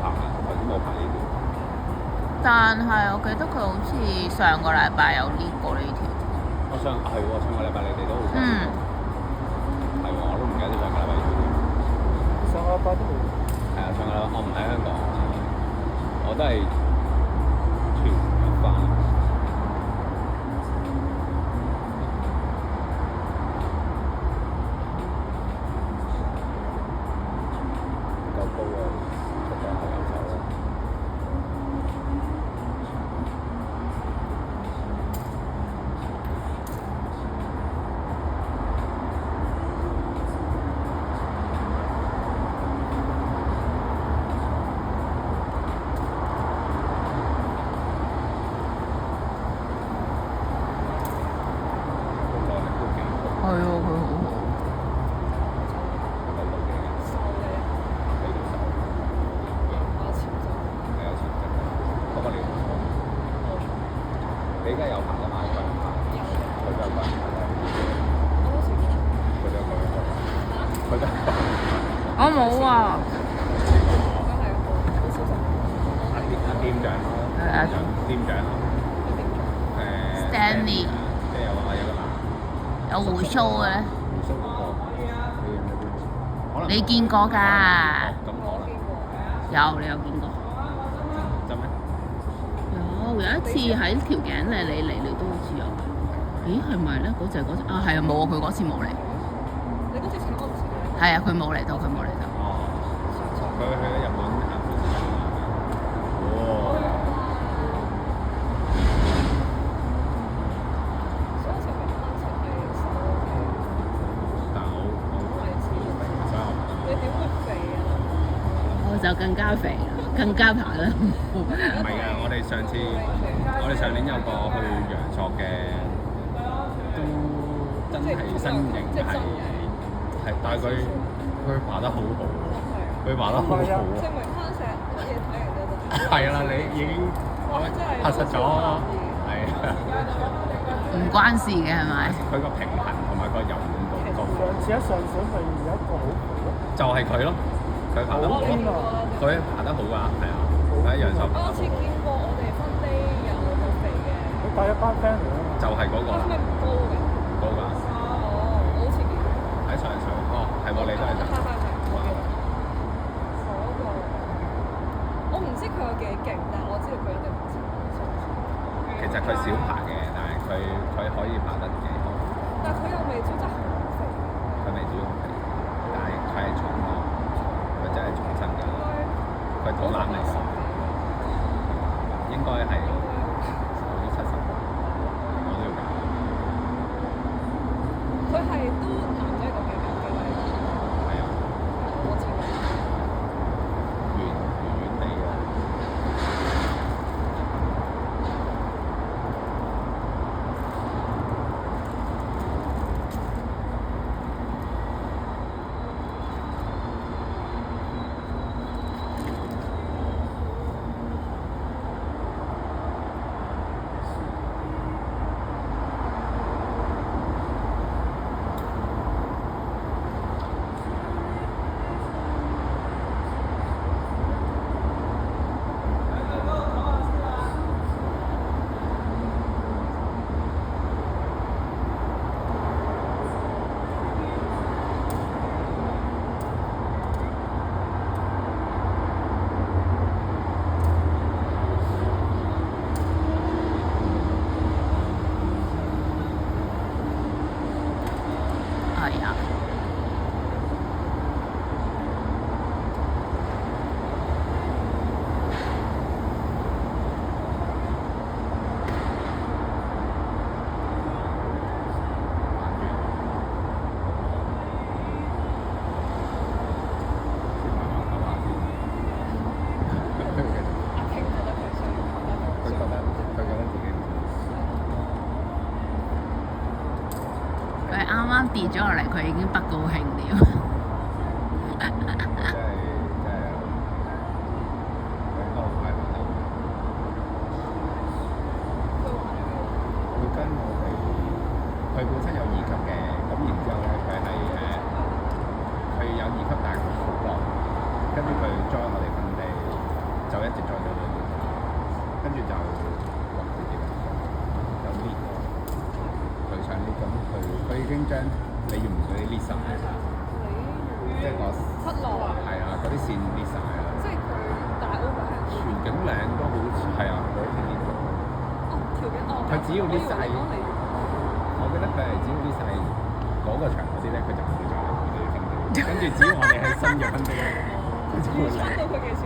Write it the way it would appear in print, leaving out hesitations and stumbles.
拍，頭先冇拍呢條。但係我記得佢好似上個禮拜有 lift 過呢條。我上個禮拜你哋都好似係喎，我都唔記得咗上個禮拜呢條。上個禮拜都冇。係啊，上個禮拜我唔喺香港，我都係團入翻。夠高啊！出咗係右手啦。係喎，佢好好。你而家有拍㗎嘛？佢都有拍。我冇啊。店長咯。店長咯。Stanley。即係有個男。有鬍鬚嘅咧。鬍鬚嗰個。可能你見過㗎？咁可能。有，你有見過？真咩？有一次喺條頸你嚟都好似有。咦，係咪咧？嗰隻啊，係啊，冇啊！佢嗰次冇嚟。你嗰次請我唔請你？係啊，佢冇嚟到，佢冇嚟到。哦。佢去咗日本行富士山啊！哇！所以前面單程係瘦嘅，但係我你點會肥啊？我就更加肥啦，更加爬啦。唔係啊！我哋上年有個去陽朔嘅，都真係身形係，但係佢爬得好好喎，佢爬得好好喎。證明攀石乜嘢睇嚟都得。係啦，你已經核實咗，係啊。唔關事嘅係咪？佢個平衡同埋個柔軟度高。上次喺上水咪有一個好肥咯。就係佢咯，佢爬得好咯，佢爬得好㗎，係啊，喺陽朔。我好似見過我哋分啲有個肥嘅。你帶一班 friend 嚟啊嘛。就係嗰個啦。係咪唔高嘅？高㗎。哦，我好似見過。喺上水，係喎，你都係上水。我唔知佢有幾勁，但係我知道佢一定唔少。其實佢少爬嘅，但係佢可以爬得幾好。但係佢又未真係好肥。佢未至於好肥，但係佢係重咯，佢真係重身㗎。佢肚腩嚟㗎，應該係有啲70，我都要搞。佢係都男仔個幾位。係啊。我知道。圓地㗎。係啊。佢啱啱跌咗落嚟，佢已經不高興了。佢本身有2級嘅，咁然之後咧，佢有2級，但係佢好耐，跟住佢 join 我哋訓地。一直再做，跟住就哇呢啲有 lift 佢上 lift 咁佢已經將你用嗰啲 lift 晒，即係個七落係啊嗰啲線 lift 晒啊，即係佢大 over 係全景嶺都好似係啊嗰啲 lift 到。哦條頸哦，佢只要 lift 晒，我以為你講你我記得佢係只要 lift 晒嗰個場嗰啲咧，佢就唔會再嚟我哋分機。跟住只要我哋係新嘅分機咧，佢就會嚟。要出到佢幾錢